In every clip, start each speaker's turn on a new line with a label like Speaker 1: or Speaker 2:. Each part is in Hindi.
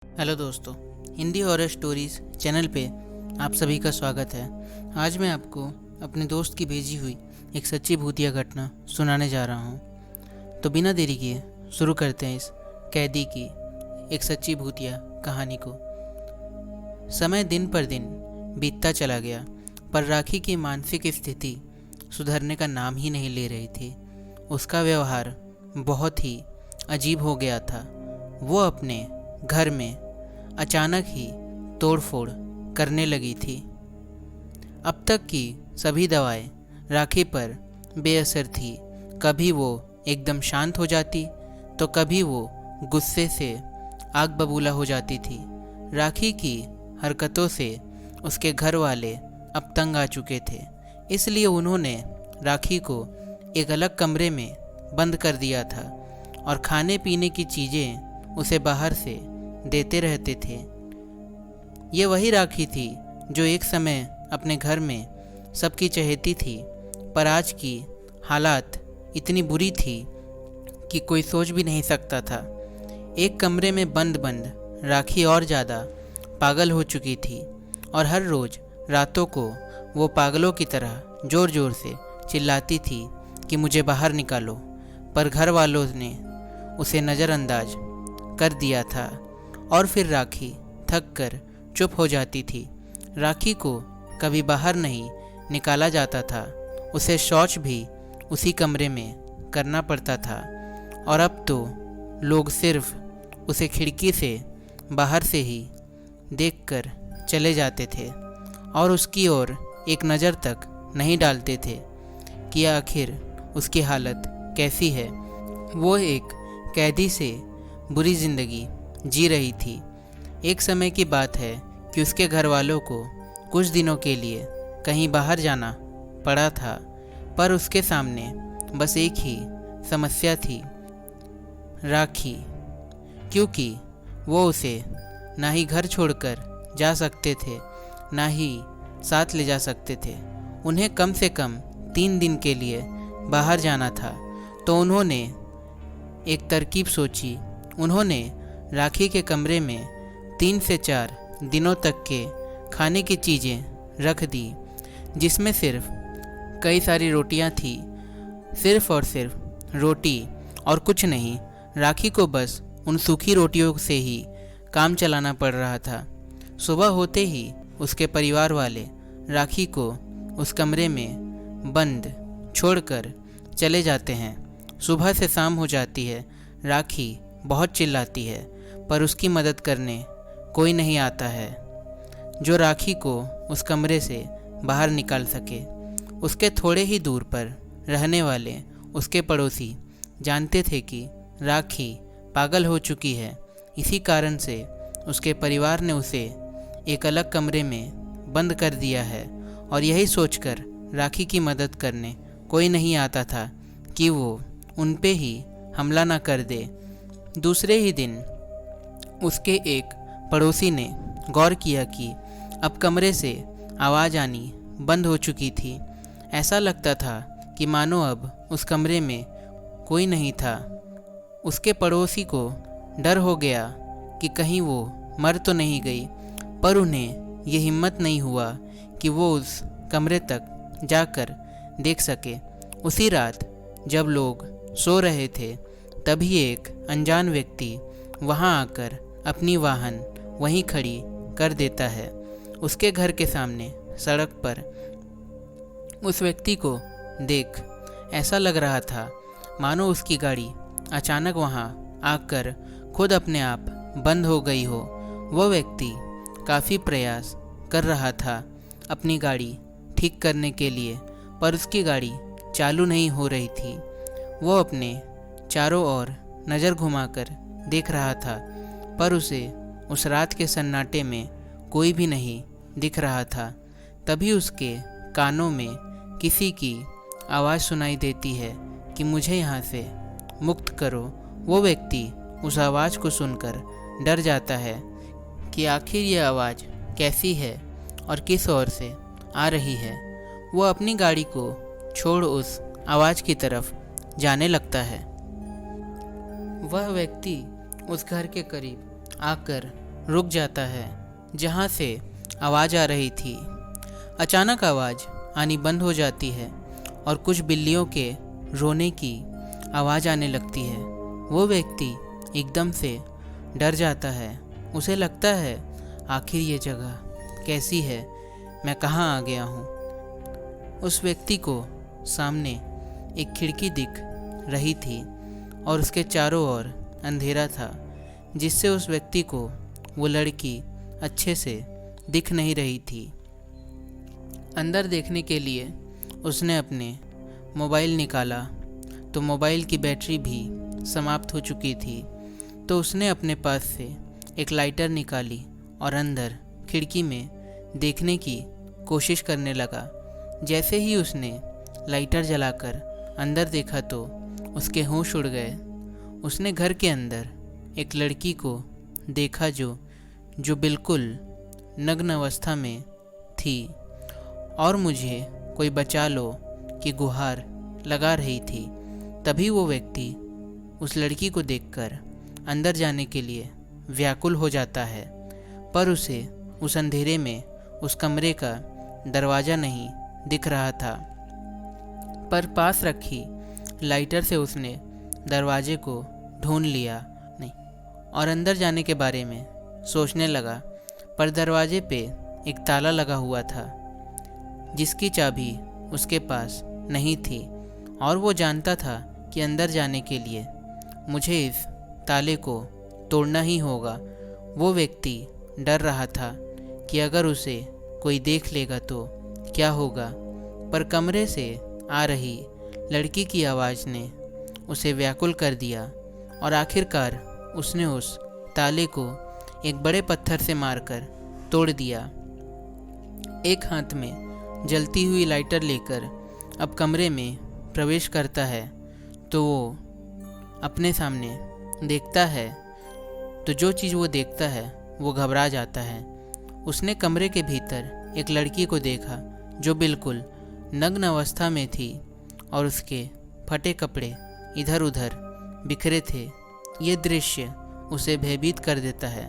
Speaker 1: हेलो दोस्तों, हिंदी हॉरर स्टोरीज़ चैनल पे आप सभी का स्वागत है। आज मैं आपको अपने दोस्त की भेजी हुई एक सच्ची भूतिया घटना सुनाने जा रहा हूँ। तो बिना देरी किए शुरू करते हैं इस कैदी की एक सच्ची भूतिया कहानी को। समय दिन पर दिन बीतता चला गया, पर राखी की मानसिक स्थिति सुधरने का नाम ही नहीं ले रही थी। उसका व्यवहार बहुत ही अजीब हो गया था। वो अपने घर में अचानक ही तोड़फोड़ करने लगी थी। अब तक की सभी दवाएं राखी पर बेअसर थी। कभी वो एकदम शांत हो जाती तो कभी वो गुस्से से आग बबूला हो जाती थी। राखी की हरकतों से उसके घर वाले अब तंग आ चुके थे, इसलिए उन्होंने राखी को एक अलग कमरे में बंद कर दिया था और खाने पीने की चीज़ें उसे बाहर से देते रहते थे। ये वही राखी थी जो एक समय अपने घर में सबकी चहेती थी, पर आज की हालात इतनी बुरी थी कि कोई सोच भी नहीं सकता था। एक कमरे में बंद बंद राखी और ज़्यादा पागल हो चुकी थी और हर रोज़ रातों को वो पागलों की तरह ज़ोर ज़ोर से चिल्लाती थी कि मुझे बाहर निकालो, पर घर वालों ने उसे नज़रअंदाज कर दिया था और फिर राखी थक कर चुप हो जाती थी। राखी को कभी बाहर नहीं निकाला जाता था, उसे शौच भी उसी कमरे में करना पड़ता था और अब तो लोग सिर्फ उसे खिड़की से बाहर से ही देखकर चले जाते थे और उसकी ओर एक नज़र तक नहीं डालते थे कि आखिर उसकी हालत कैसी है। वो एक कैदी से बुरी ज़िंदगी जी रही थी। एक समय की बात है कि उसके घर वालों को कुछ दिनों के लिए कहीं बाहर जाना पड़ा था, पर उसके सामने बस एक ही समस्या थी, राखी, क्योंकि वो उसे ना ही घर छोड़कर जा सकते थे ना ही साथ ले जा सकते थे। उन्हें कम से कम 3 दिन के लिए बाहर जाना था, तो उन्होंने एक तरकीब सोची। उन्होंने राखी के कमरे में 3 से 4 दिनों तक के खाने की चीज़ें रख दी, जिसमें सिर्फ कई सारी रोटियां थी। सिर्फ और सिर्फ रोटी और कुछ नहीं। राखी को बस उन सूखी रोटियों से ही काम चलाना पड़ रहा था। सुबह होते ही उसके परिवार वाले राखी को उस कमरे में बंद छोड़कर चले जाते हैं। सुबह से शाम हो जाती है। राखी बहुत चिल्लाती है, पर उसकी मदद करने कोई नहीं आता है जो राखी को उस कमरे से बाहर निकाल सके। उसके थोड़े ही दूर पर रहने वाले उसके पड़ोसी जानते थे कि राखी पागल हो चुकी है। इसी कारण से उसके परिवार ने उसे एक अलग कमरे में बंद कर दिया है और यही सोचकर राखी की मदद करने कोई नहीं आता था कि वो उन पे ही हमला ना कर दे। दूसरे ही दिन उसके एक पड़ोसी ने गौर किया कि अब कमरे से आवाज़ आनी बंद हो चुकी थी। ऐसा लगता था कि मानो अब उस कमरे में कोई नहीं था। उसके पड़ोसी को डर हो गया कि कहीं वो मर तो नहीं गई, पर उन्हें ये हिम्मत नहीं हुआ कि वो उस कमरे तक जाकर देख सके। उसी रात जब लोग सो रहे थे, तभी एक अनजान व्यक्ति वहां आकर अपनी वाहन वहीं खड़ी कर देता है। उसके घर के सामने सड़क पर उस व्यक्ति को देख ऐसा लग रहा था मानो उसकी गाड़ी अचानक वहां आकर खुद अपने आप बंद हो गई हो। वो व्यक्ति काफ़ी प्रयास कर रहा था अपनी गाड़ी ठीक करने के लिए, पर उसकी गाड़ी चालू नहीं हो रही थी। वो अपने चारों ओर नज़र घुमाकर देख रहा था, पर उसे उस रात के सन्नाटे में कोई भी नहीं दिख रहा था। तभी उसके कानों में किसी की आवाज़ सुनाई देती है कि मुझे यहाँ से मुक्त करो। वो व्यक्ति उस आवाज़ को सुनकर डर जाता है कि आखिर ये आवाज़ कैसी है और किस ओर से आ रही है। वो अपनी गाड़ी को छोड़ उस आवाज़ की तरफ जाने लगता है। वह व्यक्ति उस घर के करीब आकर रुक जाता है जहाँ से आवाज़ आ रही थी। अचानक आवाज़ आनी बंद हो जाती है और कुछ बिल्लियों के रोने की आवाज़ आने लगती है। वो व्यक्ति एकदम से डर जाता है। उसे लगता है आखिर ये जगह कैसी है, मैं कहाँ आ गया हूँ। उस व्यक्ति को सामने एक खिड़की दिख रही थी और उसके चारों ओर अंधेरा था, जिससे उस व्यक्ति को वो लड़की अच्छे से दिख नहीं रही थी। अंदर देखने के लिए उसने अपने मोबाइल निकाला तो मोबाइल की बैटरी भी समाप्त हो चुकी थी। तो उसने अपने पास से एक लाइटर निकाली और अंदर खिड़की में देखने की कोशिश करने लगा। जैसे ही उसने लाइटर जलाकर अंदर देखा तो उसके होश उड़ गए। उसने घर के अंदर एक लड़की को देखा जो बिल्कुल नग्न अवस्था में थी और मुझे कोई बचा लो की गुहार लगा रही थी। तभी वो व्यक्ति उस लड़की को देखकर अंदर जाने के लिए व्याकुल हो जाता है, पर उसे उस अंधेरे में उस कमरे का दरवाज़ा नहीं दिख रहा था। पर पास रखी लाइटर से उसने दरवाजे को ढूंढ लिया नहीं और अंदर जाने के बारे में सोचने लगा। पर दरवाजे पे एक ताला लगा हुआ था जिसकी चाबी उसके पास नहीं थी और वो जानता था कि अंदर जाने के लिए मुझे इस ताले को तोड़ना ही होगा। वो व्यक्ति डर रहा था कि अगर उसे कोई देख लेगा तो क्या होगा, पर कमरे से आ रही लड़की की आवाज़ ने उसे व्याकुल कर दिया और आखिरकार उसने उस ताले को एक बड़े पत्थर से मारकर तोड़ दिया। एक हाथ में जलती हुई लाइटर लेकर अब कमरे में प्रवेश करता है तो वो अपने सामने देखता है तो जो चीज़ वो देखता है वो घबरा जाता है। उसने कमरे के भीतर एक लड़की को देखा जो बिल्कुल नग्न अवस्था में थी और उसके फटे कपड़े इधर उधर बिखरे थे। ये दृश्य उसे भयभीत कर देता है।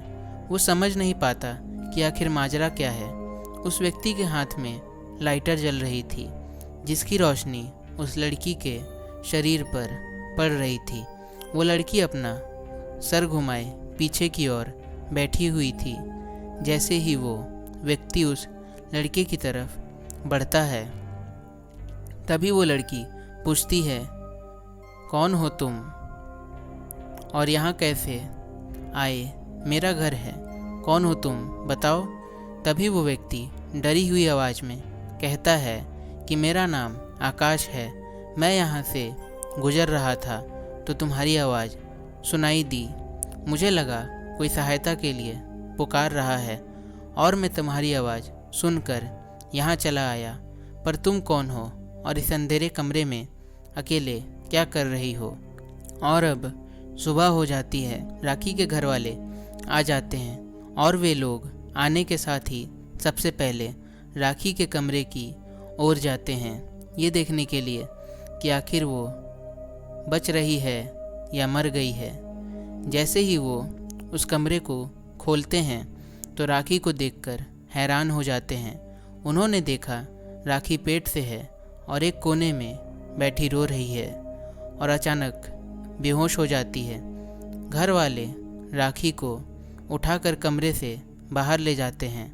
Speaker 1: वो समझ नहीं पाता कि आखिर माजरा क्या है। उस व्यक्ति के हाथ में लाइटर जल रही थी जिसकी रोशनी उस लड़की के शरीर पर पड़ रही थी। वो लड़की अपना सर घुमाए पीछे की ओर बैठी हुई थी। जैसे ही वो व्यक्ति उस लड़के की तरफ बढ़ता है तभी वो लड़की पूछती है, कौन हो तुम और यहाँ कैसे आए? मेरा घर है, कौन हो तुम बताओ। तभी वो व्यक्ति डरी हुई आवाज़ में कहता है कि मेरा नाम आकाश है, मैं यहाँ से गुजर रहा था तो तुम्हारी आवाज़ सुनाई दी। मुझे लगा कोई सहायता के लिए पुकार रहा है और मैं तुम्हारी आवाज़ सुनकर यहाँ चला आया। पर तुम कौन हो और इस अंधेरे कमरे में अकेले क्या कर रही हो? और अब सुबह हो जाती है। राखी के घर वाले आ जाते हैं और वे लोग आने के साथ ही सबसे पहले राखी के कमरे की ओर जाते हैं, ये देखने के लिए कि आखिर वो बच रही है या मर गई है। जैसे ही वो उस कमरे को खोलते हैं तो राखी को देखकर हैरान हो जाते हैं। उन्होंने देखा राखी पेट से है और एक कोने में बैठी रो रही है और अचानक बेहोश हो जाती है। घर वाले राखी को उठाकर कमरे से बाहर ले जाते हैं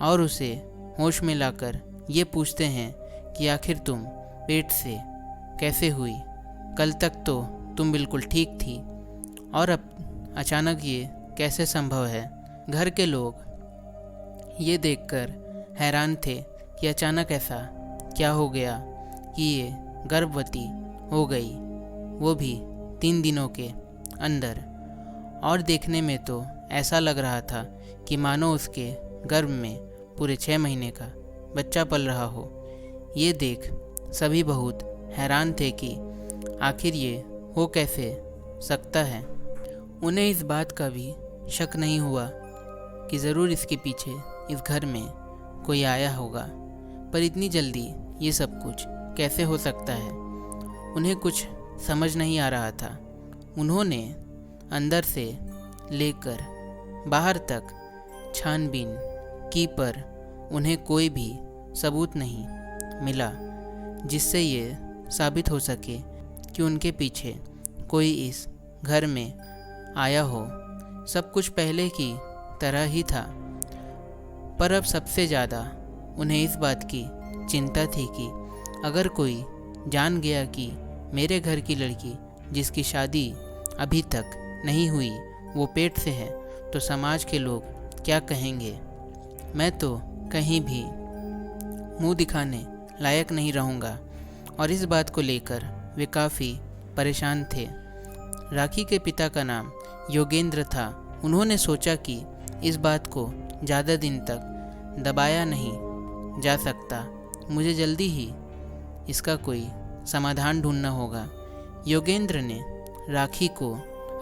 Speaker 1: और उसे होश में लाकर ये पूछते हैं कि आखिर तुम पेट से कैसे हुई? कल तक तो तुम बिल्कुल ठीक थी और अब अचानक ये कैसे संभव है? घर के लोग ये देखकर हैरान थे कि अचानक ऐसा क्या हो गया कि ये गर्भवती हो गई, वो भी 3 दिनों के अंदर। और देखने में तो ऐसा लग रहा था कि मानो उसके गर्भ में पूरे 6 महीने का बच्चा पल रहा हो। ये देख सभी बहुत हैरान थे कि आखिर ये हो कैसे सकता है। उन्हें इस बात का भी शक नहीं हुआ कि ज़रूर इसके पीछे इस घर में कोई आया होगा, पर इतनी जल्दी ये सब कुछ कैसे हो सकता है? उन्हें कुछ समझ नहीं आ रहा था। उन्होंने अंदर से लेकर बाहर तक छानबीन की पर उन्हें कोई भी सबूत नहीं मिला जिससे ये साबित हो सके कि उनके पीछे कोई इस घर में आया हो। सब कुछ पहले की तरह ही था, पर अब सबसे ज़्यादा उन्हें इस बात की चिंता थी कि अगर कोई जान गया कि मेरे घर की लड़की जिसकी शादी अभी तक नहीं हुई वो पेट से है, तो समाज के लोग क्या कहेंगे। मैं तो कहीं भी मुंह दिखाने लायक नहीं रहूँगा। और इस बात को लेकर वे काफ़ी परेशान थे। राखी के पिता का नाम योगेंद्र था। उन्होंने सोचा कि इस बात को ज़्यादा दिन तक दबाया नहीं जा सकता, मुझे जल्दी ही इसका कोई समाधान ढूंढना होगा। योगेंद्र ने राखी को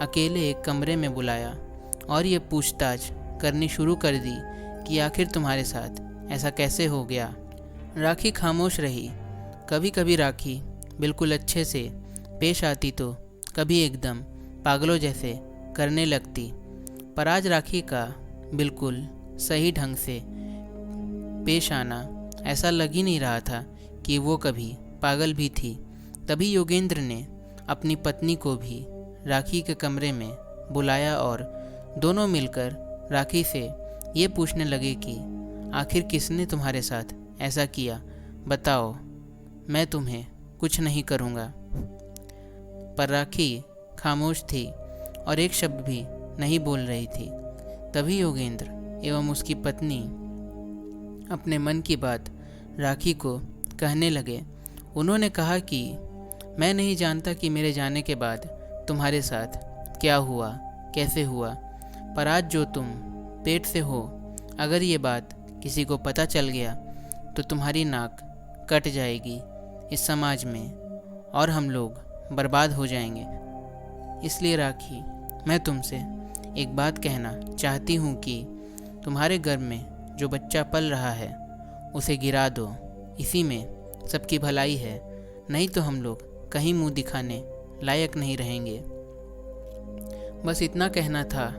Speaker 1: अकेले एक कमरे में बुलाया और ये पूछताछ करनी शुरू कर दी कि आखिर तुम्हारे साथ ऐसा कैसे हो गया। राखी खामोश रही। कभी कभी राखी बिल्कुल अच्छे से पेश आती तो कभी एकदम पागलों जैसे करने लगती, पर आज राखी का बिल्कुल सही ढंग से पेश आना ऐसा लग ही नहीं रहा था कि वो कभी पागल भी थी। तभी योगेंद्र ने अपनी पत्नी को भी राखी के कमरे में बुलाया और दोनों मिलकर राखी से ये पूछने लगे कि आखिर किसने तुम्हारे साथ ऐसा किया, बताओ, मैं तुम्हें कुछ नहीं करूँगा। पर राखी खामोश थी और एक शब्द भी नहीं बोल रही थी। तभी योगेंद्र एवं उसकी पत्नी अपने मन की बात राखी को कहने लगे। उन्होंने कहा कि मैं नहीं जानता कि मेरे जाने के बाद तुम्हारे साथ क्या हुआ, कैसे हुआ, पर आज जो तुम पेट से हो, अगर ये बात किसी को पता चल गया तो तुम्हारी नाक कट जाएगी इस समाज में और हम लोग बर्बाद हो जाएंगे। इसलिए राखी, मैं तुमसे एक बात कहना चाहती हूँ कि तुम्हारे घर में जो बच्चा पल रहा है उसे गिरा दो, इसी में सबकी भलाई है, नहीं तो हम लोग कहीं मुंह दिखाने लायक नहीं रहेंगे। बस इतना कहना था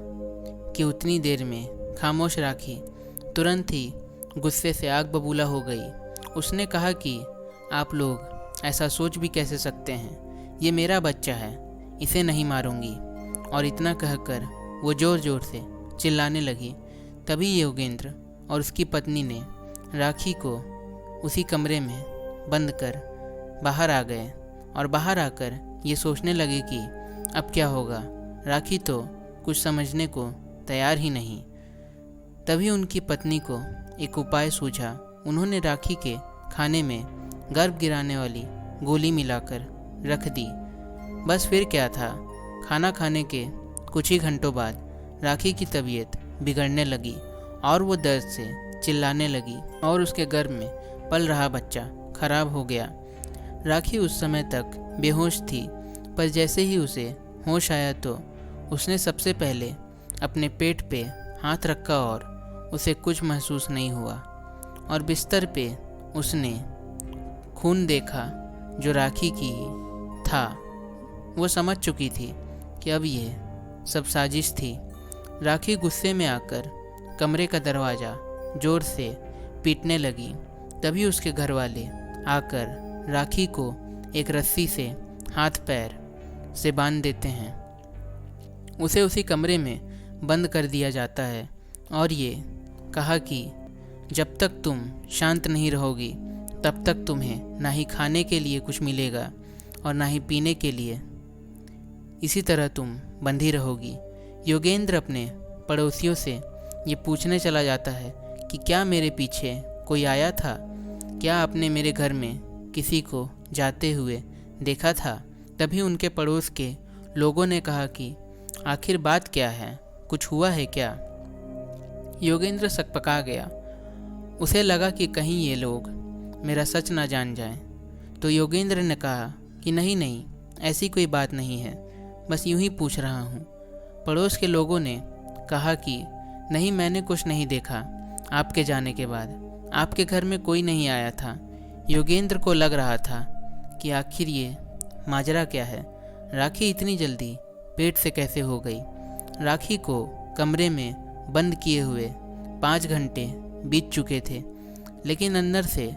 Speaker 1: कि उतनी देर में खामोश राखी तुरंत ही गुस्से से आग बबूला हो गई। उसने कहा कि आप लोग ऐसा सोच भी कैसे सकते हैं, ये मेरा बच्चा है, इसे नहीं मारूंगी। और इतना कहकर वो ज़ोर ज़ोर से चिल्लाने लगी। तभी योगेंद्र और उसकी पत्नी ने राखी को उसी कमरे में बंद कर बाहर आ गए और बाहर आकर ये सोचने लगे कि अब क्या होगा। राखी तो कुछ समझने को तैयार ही नहीं। तभी उनकी पत्नी को एक उपाय सूझा। उन्होंने राखी के खाने में गर्भ गिराने वाली गोली मिलाकर रख दी। बस फिर क्या था, खाना खाने के कुछ ही घंटों बाद राखी की तबीयत बिगड़ने लगी और वो दर्द से चिल्लाने लगी और उसके गर्भ में पल रहा बच्चा खराब हो गया। राखी उस समय तक बेहोश थी, पर जैसे ही उसे होश आया तो उसने सबसे पहले अपने पेट पे हाथ रखा और उसे कुछ महसूस नहीं हुआ। और बिस्तर पे उसने खून देखा जो राखी की था। वो समझ चुकी थी कि अब ये सब साजिश थी। राखी गुस्से में आकर कमरे का दरवाज़ा ज़ोर से पीटने लगी। तभी उसके घर वाले आकर राखी को एक रस्सी से हाथ पैर से बांध देते हैं। उसे उसी कमरे में बंद कर दिया जाता है और ये कहा कि जब तक तुम शांत नहीं रहोगी तब तक तुम्हें ना ही खाने के लिए कुछ मिलेगा और ना ही पीने के लिए। इसी तरह तुम बंधी रहोगी। योगेंद्र अपने पड़ोसियों से ये पूछने चला जाता है कि क्या मेरे पीछे कोई आया था, क्या आपने मेरे घर में किसी को जाते हुए देखा था। तभी उनके पड़ोस के लोगों ने कहा कि आखिर बात क्या है, कुछ हुआ है क्या। योगेंद्र सकपका गया। उसे लगा कि कहीं ये लोग मेरा सच ना जान जाएं। तो योगेंद्र ने कहा कि नहीं नहीं, ऐसी कोई बात नहीं है, बस यूं ही पूछ रहा हूँ। पड़ोस के लोगों ने कहा कि नहीं, मैंने कुछ नहीं देखा। आपके जाने के बाद आपके घर में कोई नहीं आया था। योगेंद्र को लग रहा था कि आखिर ये माजरा क्या है, राखी इतनी जल्दी पेट से कैसे हो गई। राखी को कमरे में बंद किए हुए 5 घंटे बीत चुके थे, लेकिन अंदर से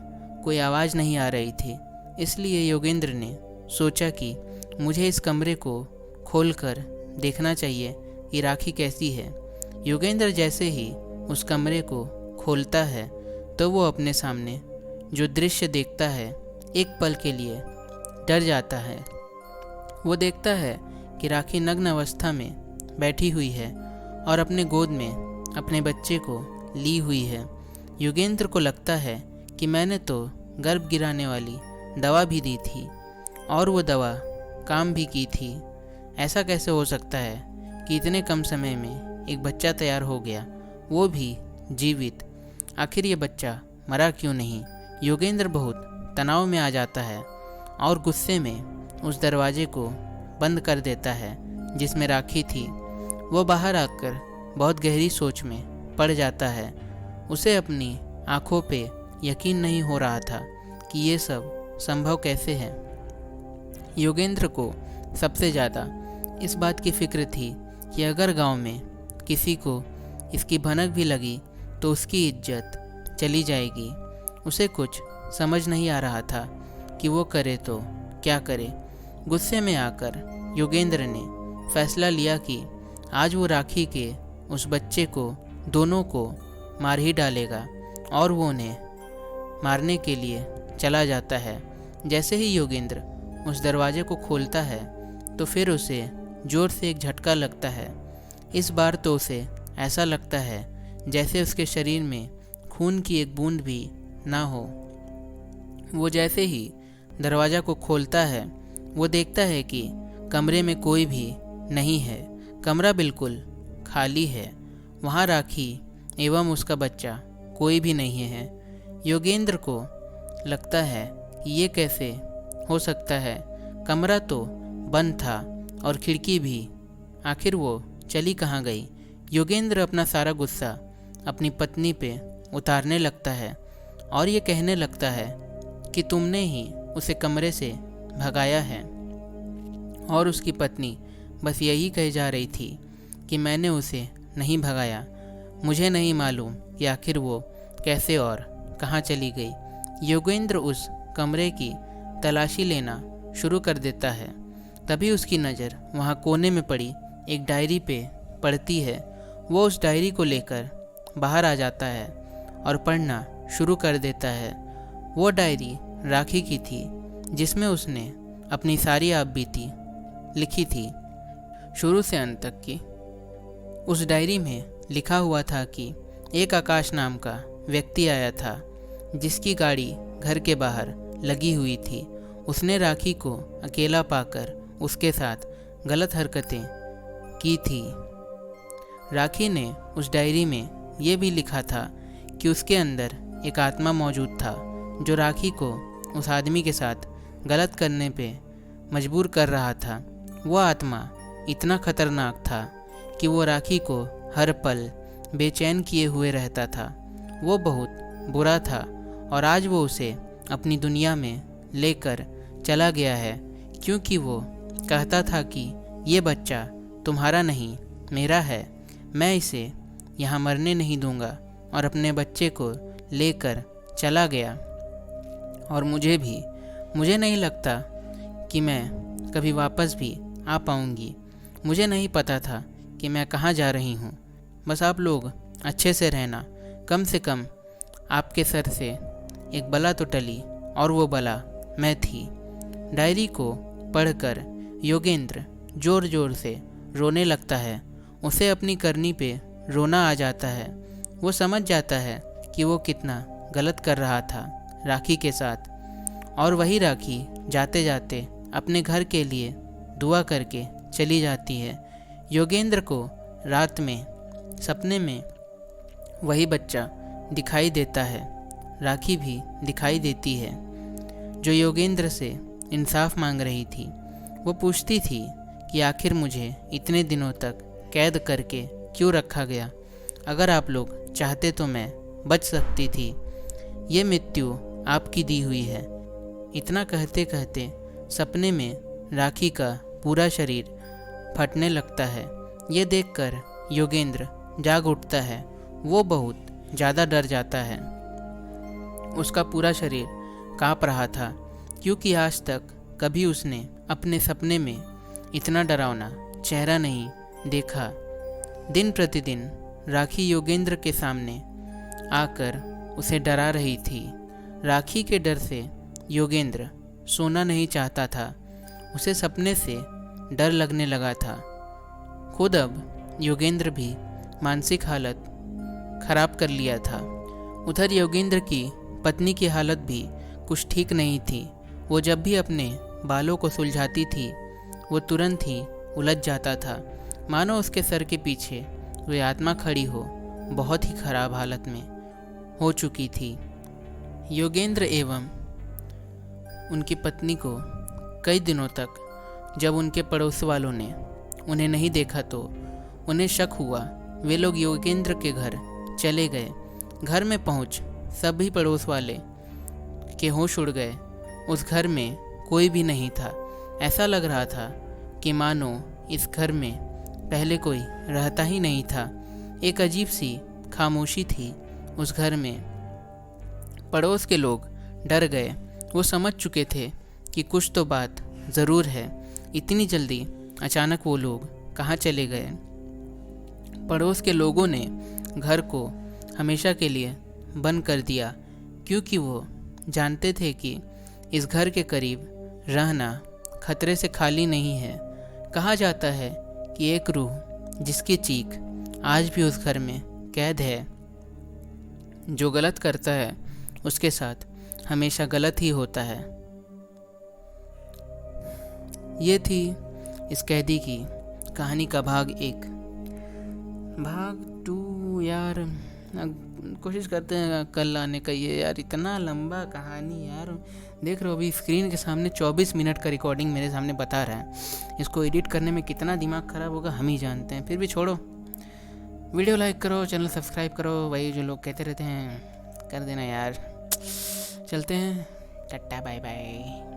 Speaker 1: कोई आवाज़ नहीं आ रही थी। इसलिए योगेंद्र ने सोचा कि मुझे इस कमरे को खोलकर देखना चाहिए कि राखी कैसी है। योगेंद्र जैसे ही उस कमरे को खोलता है तो वो अपने सामने जो दृश्य देखता है एक पल के लिए डर जाता है। वो देखता है कि राखी नग्न अवस्था में बैठी हुई है और अपने गोद में अपने बच्चे को ली हुई है। योगेंद्र को लगता है कि मैंने तो गर्भ गिराने वाली दवा भी दी थी और वो दवा काम भी की थी। ऐसा कैसे हो सकता है कि इतने कम समय में एक बच्चा तैयार हो गया, वो भी जीवित। आखिर ये बच्चा मरा क्यों नहीं? योगेंद्र बहुत तनाव में आ जाता है और गुस्से में उस दरवाजे को बंद कर देता है जिसमें राखी थी। वो बाहर आकर बहुत गहरी सोच में पड़ जाता है। उसे अपनी आंखों पे यकीन नहीं हो रहा था कि ये सब संभव कैसे है। योगेंद्र को सबसे ज़्यादा इस बात की फिक्र थी कि अगर गांव में किसी को इसकी भनक भी लगी तो उसकी इज्जत चली जाएगी। उसे कुछ समझ नहीं आ रहा था कि वो करे तो क्या करे। गुस्से में आकर योगेंद्र ने फैसला लिया कि आज वो राखी के उस बच्चे को दोनों को मार ही डालेगा और वो उन्हें मारने के लिए चला जाता है। जैसे ही योगेंद्र उस दरवाजे को खोलता है तो फिर उसे ज़ोर से एक झटका लगता है। इस बार तो उसे ऐसा लगता है जैसे उसके शरीर में खून की एक बूंद भी ना हो। वो जैसे ही दरवाज़ा को खोलता है वो देखता है कि कमरे में कोई भी नहीं है। कमरा बिल्कुल खाली है। वहाँ राखी एवं उसका बच्चा कोई भी नहीं है। योगेंद्र को लगता है कि ये कैसे हो सकता है। कमरा तो बंद था और खिड़की भी। आखिर वो चली कहाँ गई? योगेंद्र अपना सारा गुस्सा अपनी पत्नी पे उतारने लगता है और ये कहने लगता है कि तुमने ही उसे कमरे से भगाया है। और उसकी पत्नी बस यही कह जा रही थी कि मैंने उसे नहीं भगाया। मुझे नहीं मालूम कि आखिर वो कैसे और कहाँ चली गई। योगेंद्र उस कमरे की तलाशी लेना शुरू कर देता है। तभी उसकी नज़र वहाँ कोने में पड़ी एक डायरी पे पड़ती है। वो उस डायरी को लेकर बाहर आ जाता है और पढ़ना शुरू कर देता है। वो डायरी राखी की थी जिसमें उसने अपनी सारी आप बीती लिखी थी, शुरू से अंत तक की। उस डायरी में लिखा हुआ था कि एक आकाश नाम का व्यक्ति आया था जिसकी गाड़ी घर के बाहर लगी हुई थी। उसने राखी को अकेला पाकर उसके साथ गलत हरकतें की थी। राखी ने उस डायरी में ये भी लिखा था कि उसके अंदर एक आत्मा मौजूद था जो राखी को उस आदमी के साथ गलत करने पे मजबूर कर रहा था। वो आत्मा इतना खतरनाक था कि वो राखी को हर पल बेचैन किए हुए रहता था। वो बहुत बुरा था और आज वो उसे अपनी दुनिया में लेकर चला गया है, क्योंकि वो कहता था कि ये बच्चा तुम्हारा नहीं मेरा है। मैं इसे यहाँ मरने नहीं दूंगा और अपने बच्चे को लेकर चला गया। और मुझे नहीं लगता कि मैं कभी वापस भी आ पाऊंगी। मुझे नहीं पता था कि मैं कहाँ जा रही हूँ। बस आप लोग अच्छे से रहना। कम से कम आपके सर से एक बला तो टली, और वो बला मैं थी। डायरी को पढ़कर योगेंद्र ज़ोर ज़ोर से रोने लगता है। उसे अपनी करनी पे रोना आ जाता है। वो समझ जाता है कि वो कितना गलत कर रहा था राखी के साथ। और वही राखी जाते जाते अपने घर के लिए दुआ करके चली जाती है। योगेंद्र को रात में सपने में वही बच्चा दिखाई देता है। राखी भी दिखाई देती है जो योगेंद्र से इंसाफ मांग रही थी। वो पूछती थी कि आखिर मुझे इतने दिनों तक कैद करके क्यों रखा गया? अगर आप लोग चाहते तो मैं बच सकती थी। ये मृत्यु आपकी दी हुई है। इतना कहते कहते सपने में राखी का पूरा शरीर फटने लगता है। ये देखकर योगेंद्र जाग उठता है। वो बहुत ज़्यादा डर जाता है। उसका पूरा शरीर काँप रहा था, क्योंकि आज तक कभी उसने अपने सपने में इतना डरावना चेहरा नहीं देखा। दिन प्रतिदिन राखी योगेंद्र के सामने आकर उसे डरा रही थी। राखी के डर से योगेंद्र सोना नहीं चाहता था। उसे सपने से डर लगने लगा था। खुद अब योगेंद्र भी मानसिक हालत खराब कर लिया था। उधर योगेंद्र की पत्नी की हालत भी कुछ ठीक नहीं थी। वो जब भी अपने बालों को सुलझाती थी, वो तुरंत ही उलझ जाता था, मानो उसके सर के पीछे कोई आत्मा खड़ी हो। बहुत ही खराब हालत में हो चुकी थी। योगेंद्र एवं उनकी पत्नी को कई दिनों तक जब उनके पड़ोस वालों ने उन्हें नहीं देखा तो उन्हें शक हुआ। वे लोग योगेंद्र के घर चले गए। घर में पहुंच सभी पड़ोस वाले के होश उड़ गए। उस घर में कोई भी नहीं था। ऐसा लग रहा था कि मानो इस घर में पहले कोई रहता ही नहीं था। एक अजीब सी खामोशी थी उस घर में। पड़ोस के लोग डर गए। वो समझ चुके थे कि कुछ तो बात ज़रूर है। इतनी जल्दी अचानक वो लोग कहाँ चले गए। पड़ोस के लोगों ने घर को हमेशा के लिए बंद कर दिया, क्योंकि वो जानते थे कि इस घर के करीब रहना खतरे से खाली नहीं है। कहा जाता है कि एक रूह जिसकी चीख आज भी उस घर में कैद है। जो गलत करता है उसके साथ हमेशा गलत ही होता है। ये थी इस कैदी की कहानी का भाग 1। भाग 2 यार कोशिश करते हैं कल लाने का। ये यार इतना लंबा कहानी यार, देख रहे हो अभी स्क्रीन के सामने 24 मिनट का रिकॉर्डिंग मेरे सामने बता रहा है। इसको एडिट करने में कितना दिमाग ख़राब होगा हम ही जानते हैं। फिर भी छोड़ो, वीडियो लाइक करो, चैनल सब्सक्राइब करो, वही जो लोग कहते रहते हैं कर देना यार। चलते हैं, टाटा बाय बाय।